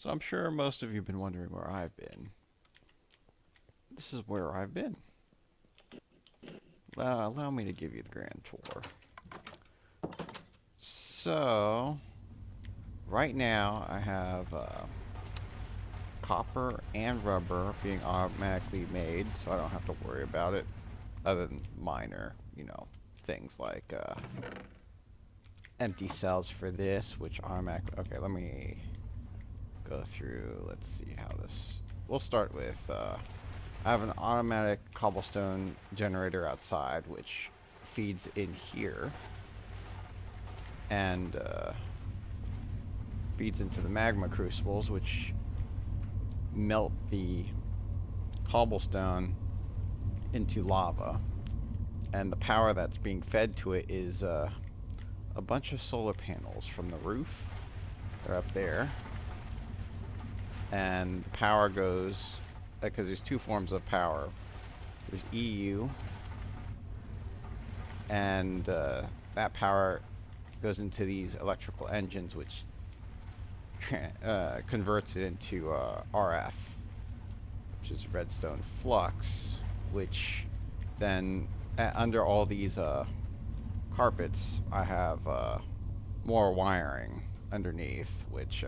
So I'm sure most of you have been wondering where I've been. This is where I've been. Allow me to give you the grand tour. So, right now I have copper and rubber being automatically made, so I don't have to worry about it, other than minor, things like empty cells for this, which automatically... Okay, let me go through. Let's see how this... We'll start with... I have an automatic cobblestone generator outside, which feeds in here and feeds into the magma crucibles, which melt the cobblestone into lava. And the power that's being fed to it is a bunch of solar panels from the roof. They're up there. And the power goes... because there's two forms of power. There's EU, and that power goes into these electrical engines, which converts it into RF, which is redstone flux, which then under all these carpets, I have more wiring underneath, which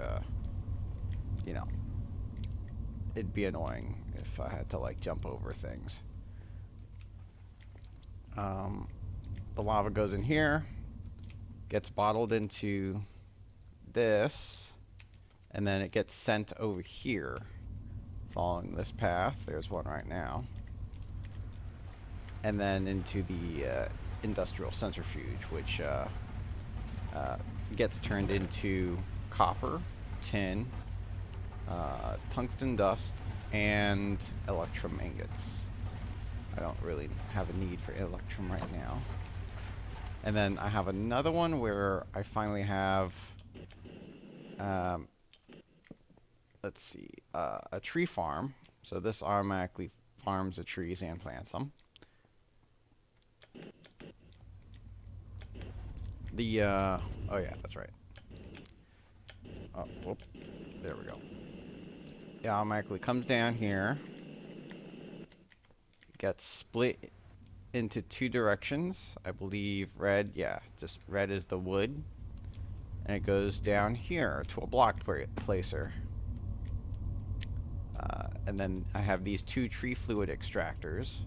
it'd be annoying if I had to like jump over things. The lava goes in here, gets bottled into this, and then it gets sent over here following this path. There's one right now. And then into the industrial centrifuge, which gets turned into copper, tin, tungsten dust, and electrum ingots. I don't really have a need for electrum right now. And then I have another one where I finally have, let's see, a tree farm. So this automatically farms the trees and plants them. The, oh yeah, that's right. Oh, whoop. There we go. It automatically comes down here, gets split into two directions. I believe red, yeah, just red is the wood, and it goes down here to a block placer. And then I have these two tree fluid extractors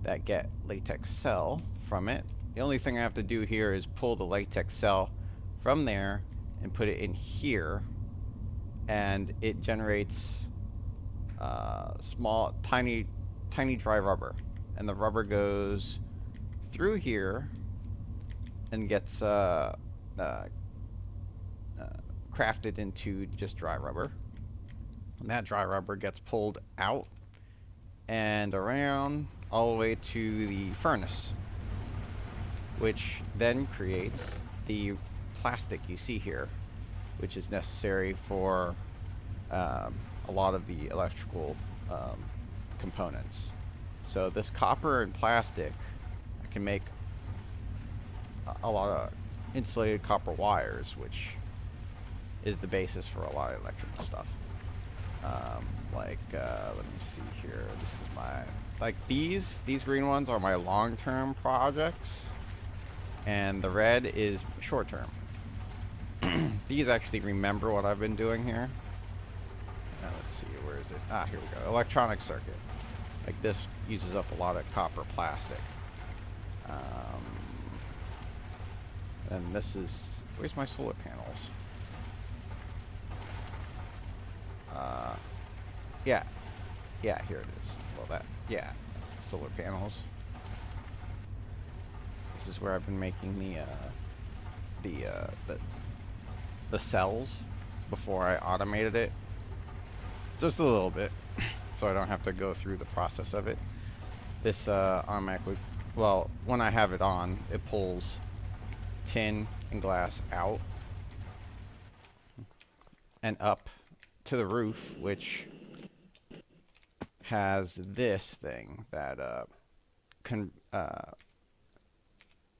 that get latex cell from it. The only thing I have to do here is pull the latex cell from there and put it in here, and it generates small, tiny dry rubber, and the rubber goes through here and gets crafted into just dry rubber. And that dry rubber gets pulled out and around all the way to the furnace, which then creates the plastic you see here, which is necessary for a lot of the electrical components. So this copper and plastic, I can make a lot of insulated copper wires, which is the basis for a lot of electrical stuff. Let me see here. This is my, like these green ones are my long-term projects, and the red is short-term. These actually remember what I've been doing here. Let's see, where is it? Ah, here we go. Electronic circuit. Like this uses up a lot of copper plastic. And this is, where's my solar panels? Yeah, here it is. Well, that's the solar panels. This is where I've been making the cells before I automated it. Just a little bit, so I don't have to go through the process of it. This automatically, well, when I have it on, it pulls tin and glass out and up to the roof, which has this thing that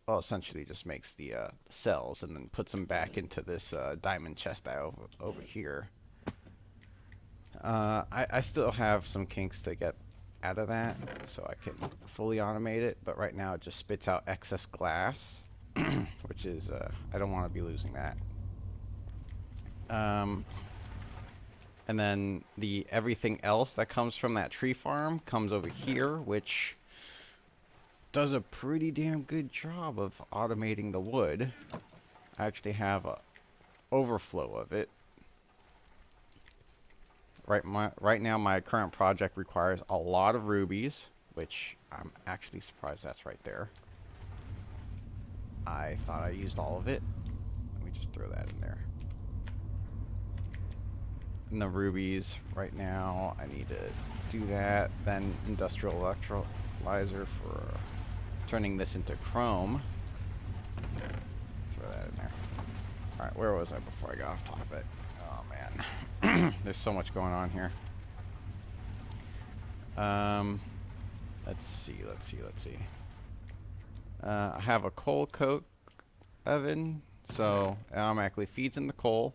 essentially just makes the cells and then puts them back into this diamond chest I have over here. I still have some kinks to get out of that, so I can fully automate it, but right now it just spits out excess glass, which is, I don't want to be losing that. And then everything else that comes from that tree farm comes over here, which does a pretty damn good job of automating the wood. I actually have a overflow of it. Right now, my current project requires a lot of rubies, which I'm actually surprised that's right there. I thought I used all of it. Let me just throw that in there. And the rubies, right now, I need to do that. Then industrial electrolyzer for turning this into chrome. Throw that in there. Alright, where was I before I got off topic? Oh, man. There's so much going on here. Let's see. I have a coal coke oven, so it automatically feeds in the coal.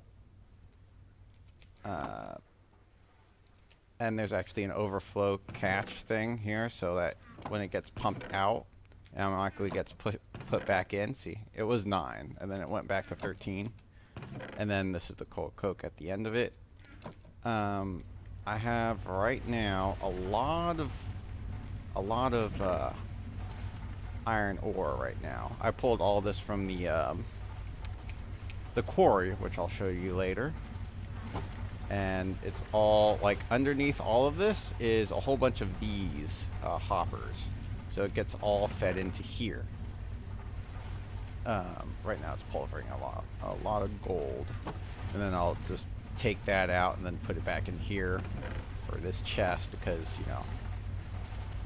And there's actually an overflow catch thing here, so that when it gets pumped out, it automatically gets put back in. See, it was 9, and then it went back to 13. And then this is the coal coke at the end of it. I have right now a lot of iron ore right now. I pulled all this from the quarry, which I'll show you later. And it's all, like, underneath all of this is a whole bunch of these hoppers. So it gets all fed into here. Right now it's pulvering a lot of gold. And then I'll just take that out and then put it back in here for this chest, because, you know,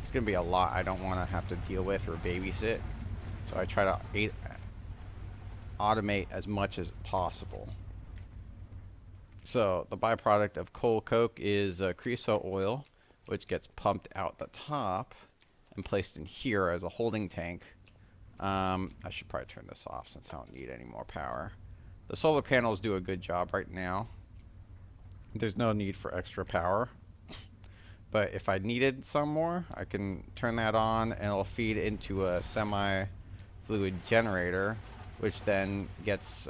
it's going to be a lot I don't want to have to deal with or babysit. So I try to automate as much as possible. So the byproduct of coal coke is creosote oil, which gets pumped out the top and placed in here as a holding tank. I should probably turn this off since I don't need any more power. The solar panels do a good job right now. There's no need for extra power. But if I needed some more, I can turn that on and it'll feed into a semi-fluid generator, which then gets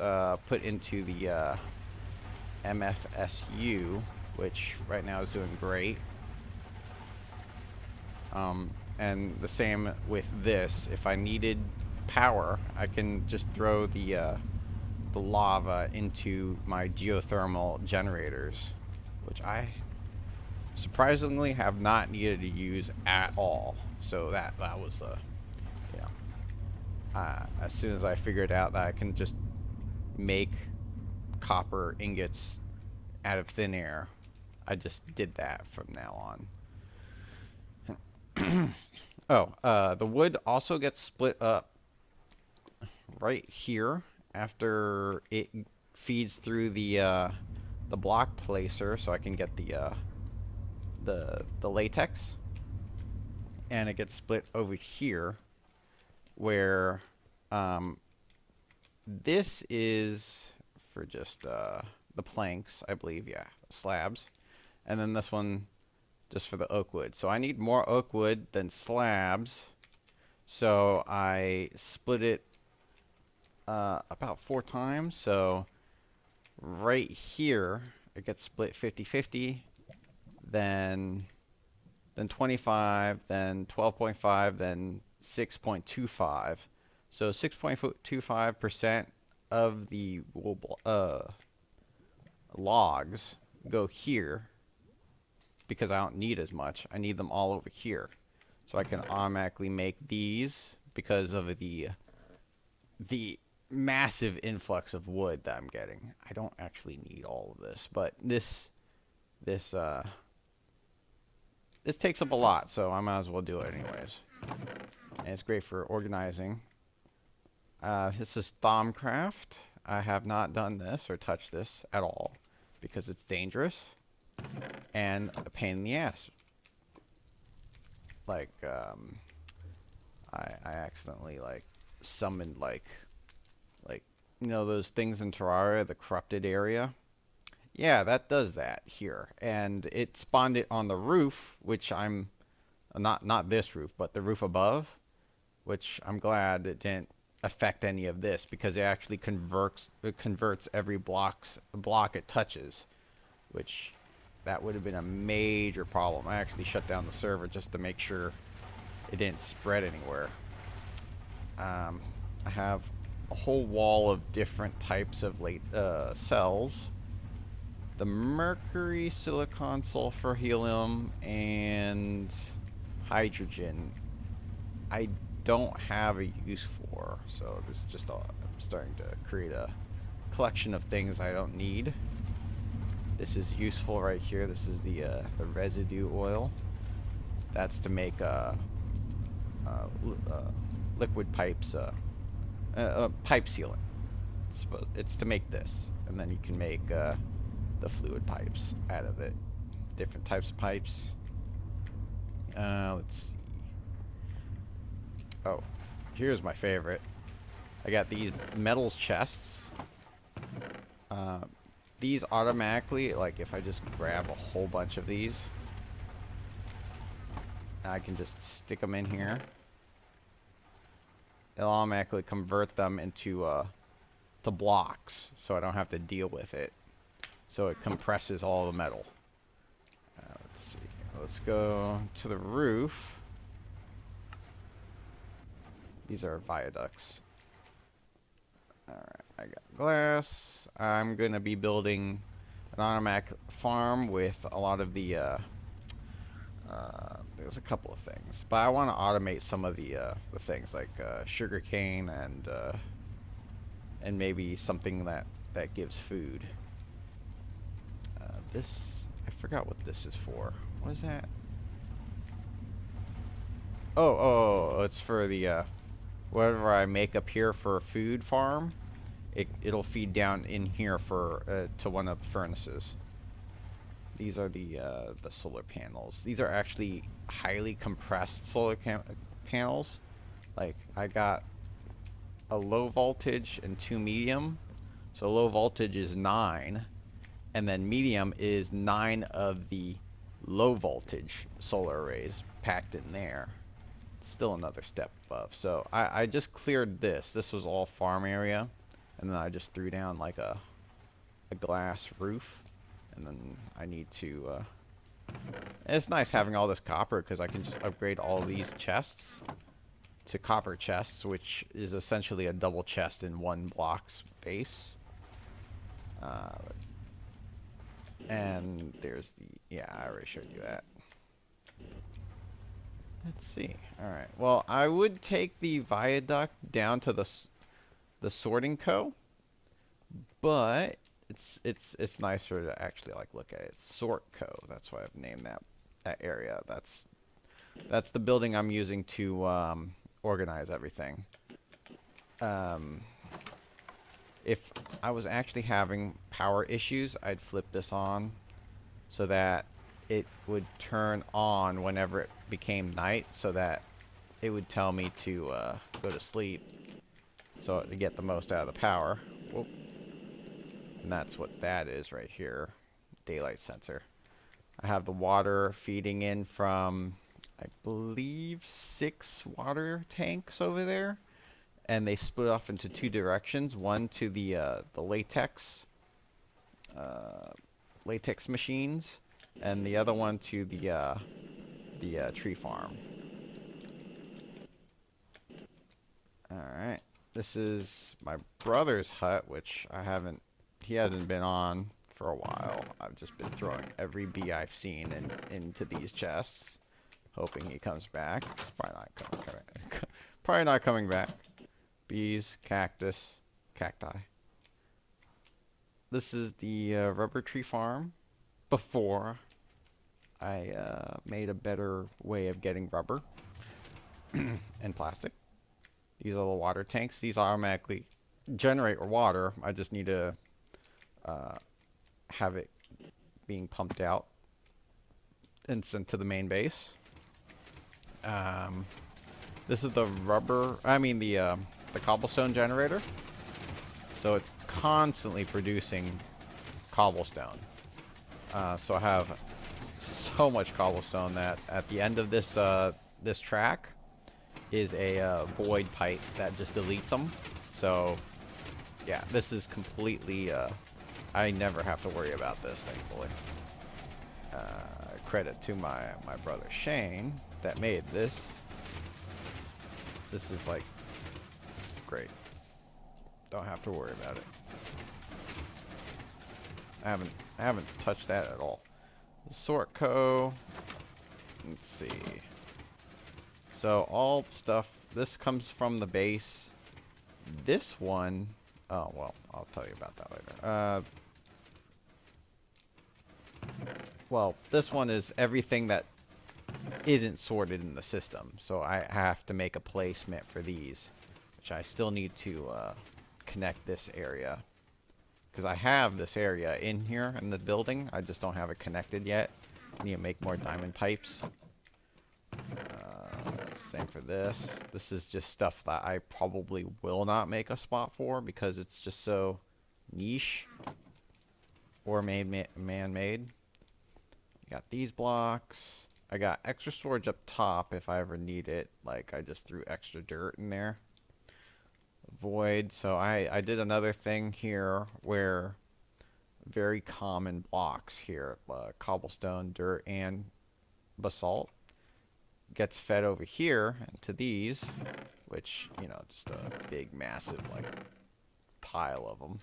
put into the MFSU, which right now is doing great. And the same with this. If I needed power, I can just throw the lava into my geothermal generators, which I surprisingly have not needed to use at all. So that was as soon as I figured out that I can just make copper ingots out of thin air, I just did that from now on. The wood also gets split up right here after it feeds through the block placer, so I can get the latex, and it gets split over here, where this is for just the planks, I believe, yeah, slabs, and then this one just for the oak wood. So I need more oak wood than slabs, so I split it about 4 times. So right here it gets split 50-50, then 25, then 12.5, then 6.25. So 6.25% of the logs go here, because I don't need as much. I need them all over here. So I can automatically make these because of the massive influx of wood that I'm getting. I don't actually need all of this, but this takes up a lot, so I might as well do it anyways. And it's great for organizing. This is Thaumcraft. I have not done this or touched this at all because it's dangerous and a pain in the ass. Like, I accidentally, like, summoned, like, you know those things in Terraria, the corrupted area? Yeah, that does that here. And it spawned it on the roof, which I'm not this roof, but the roof above, which I'm glad it didn't affect any of this because it actually converts every block it touches, which that would have been a major problem. I actually shut down the server just to make sure it didn't spread anywhere. I have a whole wall of different types of cells. The mercury, silicon, sulfur, helium, and hydrogen I don't have a use for, so this is just I'm starting to create a collection of things I don't need. This is useful right here. This is the residue oil. That's to make liquid pipes, pipe sealant. It's to make this, and then you can make the fluid pipes out of it. Different types of pipes. Let's see. Oh, here's my favorite. I got these metals chests. These automatically, like if I just grab a whole bunch of these, I can just stick them in here. It'll automatically convert them into to blocks, so I don't have to deal with it. So it compresses all the metal. Let's see. Let's go to the roof. These are viaducts. Alright, I got glass. I'm going to be building an automatic farm with a lot of the, there's a couple of things. But I want to automate some of the things like sugarcane and maybe something that gives food. This, I forgot what this is for. What is that? Oh, it's for the, whatever I make up here for a food farm, it'll feed down in here for to one of the furnaces. These are the solar panels. These are actually highly compressed solar panels. Like I got a low voltage and 2 medium. So low voltage is 9, and then medium is 9 of the low voltage solar arrays packed in there. Still another step above. So I just cleared this. This was all farm area, and then I just threw down like a glass roof, and then I need to it's nice having all this copper because I can just upgrade all these chests to copper chests, which is essentially a double chest in one block's base. And there's the, yeah, I already showed you that. Let's see. All right. Well, I would take the viaduct down to the sorting co, but it's nicer to actually like look at it. Sort co. That's why I've named that area. That's the building I'm using to organize everything. If I was actually having power issues, I'd flip this on so that it would turn on whenever it became night, so that it would tell me to go to sleep, so to get the most out of the power. Whoop. And that's what that is right here, daylight sensor. I have the water feeding in from, I believe, 6 water tanks over there, and they split off into 2 directions. One to the latex machines, and the other one to the tree farm. Alright, this is my brother's hut, which he hasn't been on for a while. I've just been throwing every bee I've seen into these chests, hoping he comes back. He's probably not coming back. Bees, cactus, cacti. This is the rubber tree farm before I made a better way of getting rubber and plastic. These are the water tanks. These automatically generate water. I just need to have it being pumped out and sent to the main base. This is the the cobblestone generator. So it's constantly producing cobblestone. So I have so much cobblestone that at the end of this this track is a void pipe that just deletes them. So yeah, this is completely I never have to worry about this, thankfully. Credit to my brother Shane that made this. This is like, this is great. Don't have to worry about it. I haven't touched that at all. The sort co. Let's see. So all stuff. This comes from the base. This one. Oh well, I'll tell you about that later. Well, this one is everything that isn't sorted in the system. So I have to make a placement for these, which I still need to connect this area. Because I have this area in here in the building. I just don't have it connected yet. I need to make more diamond pipes. Same for this. This is just stuff that I probably will not make a spot for because it's just so niche or man-made. Got these blocks. I got extra storage up top if I ever need it. Like I just threw extra dirt in there. Void. So I did another thing here where very common blocks here, cobblestone, dirt, and basalt, gets fed over here into these, which, you know, just a big massive like pile of them.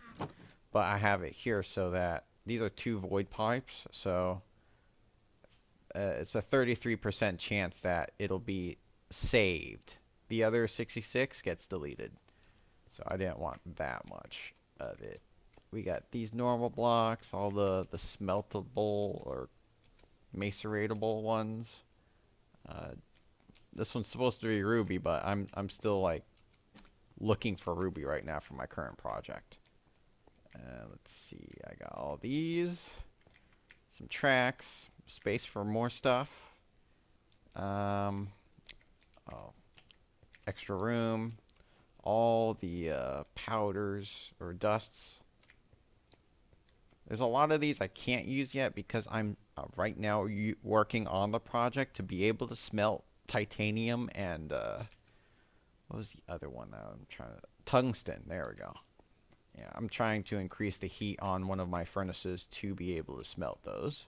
But I have it here so that these are 2 void pipes, so it's a 33% chance that it'll be saved. The other 66 gets deleted. So I didn't want that much of it. We got these normal blocks, all the smeltable or maceratable ones. This one's supposed to be ruby, but I'm still like looking for ruby right now for my current project. Let's see, I got all these, some tracks, space for more stuff. Oh, extra room. All the powders or dusts. There's a lot of these I can't use yet because I'm right now working on the project to be able to smelt titanium and what was the other one that I'm trying to... Tungsten. There we go. Yeah, I'm trying to increase the heat on one of my furnaces to be able to smelt those.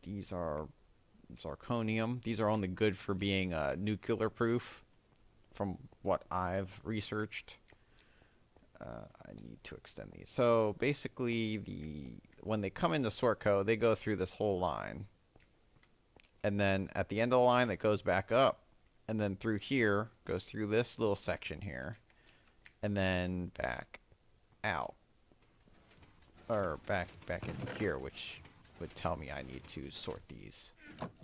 These are zirconium. These are only good for being nuclear proof, from what I've researched. I need to extend these. So basically, when they come into Sortco, they go through this whole line, and then at the end of the line, it goes back up, and then through here goes through this little section here, and then back out, or back into here, which would tell me I need to sort these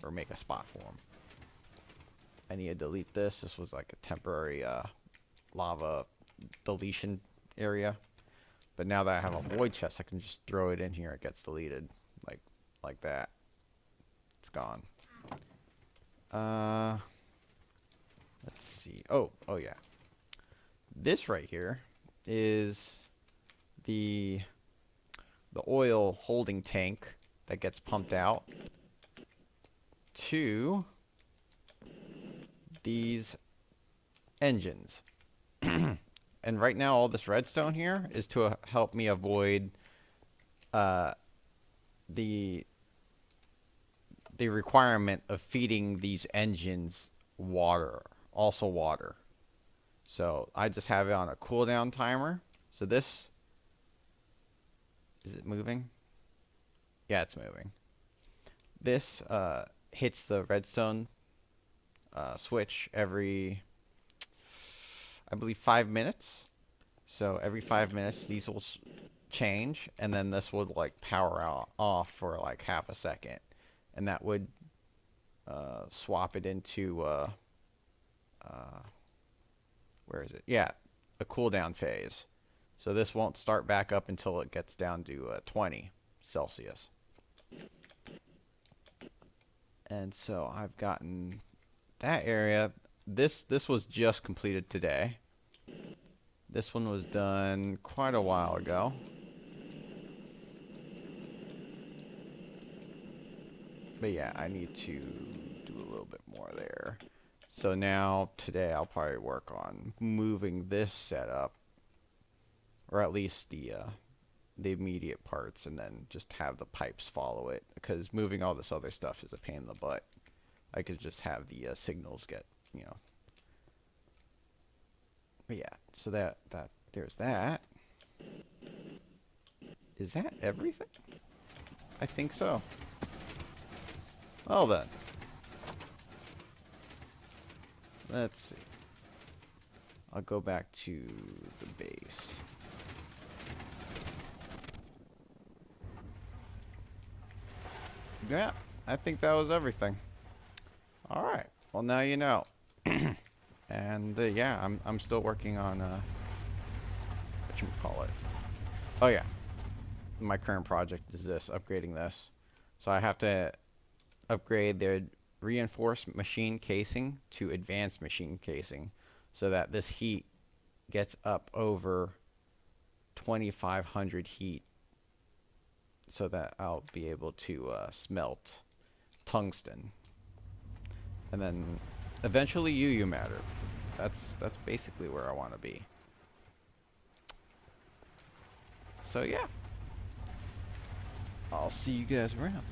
or make a spot for them. I need to delete this. This was like a temporary lava deletion area. But now that I have a void chest, I can just throw it in here. It gets deleted like that. It's gone. Let's see. Oh yeah. This right here is the oil holding tank that gets pumped out to these engines. And right now all this redstone here is to help me avoid the requirement of feeding these engines water, also water. So I just have it on a cooldown timer. So this, is it moving? Yeah, it's moving. This hits the redstone switch every, I believe, 5 minutes. So every 5 minutes these will change, and then this would like power off for like half a second, and that would swap it into where is it? Yeah, a cooldown phase. So this won't start back up until it gets down to 20 Celsius. And so I've gotten that area. This was just completed today. This one was done quite a while ago. But yeah, I need to do a little bit more there. So now, today, I'll probably work on moving this setup, or at least the immediate parts, and then just have the pipes follow it, because moving all this other stuff is a pain in the butt. I could just have the signals get, you know. But yeah, so there's that. Is that everything? I think so. Well then. Let's see. I'll go back to the base. Yeah, I think that was everything. All right. Well, now you know. And yeah, I'm still working on what you call it. Oh yeah, my current project is this, upgrading this. So I have to upgrade their reinforced machine casing to advanced machine casing, so that this heat gets up over 2,500 heat, so that I'll be able to smelt tungsten, and then eventually UU matter. That's basically where I want to be. So yeah, I'll see you guys around.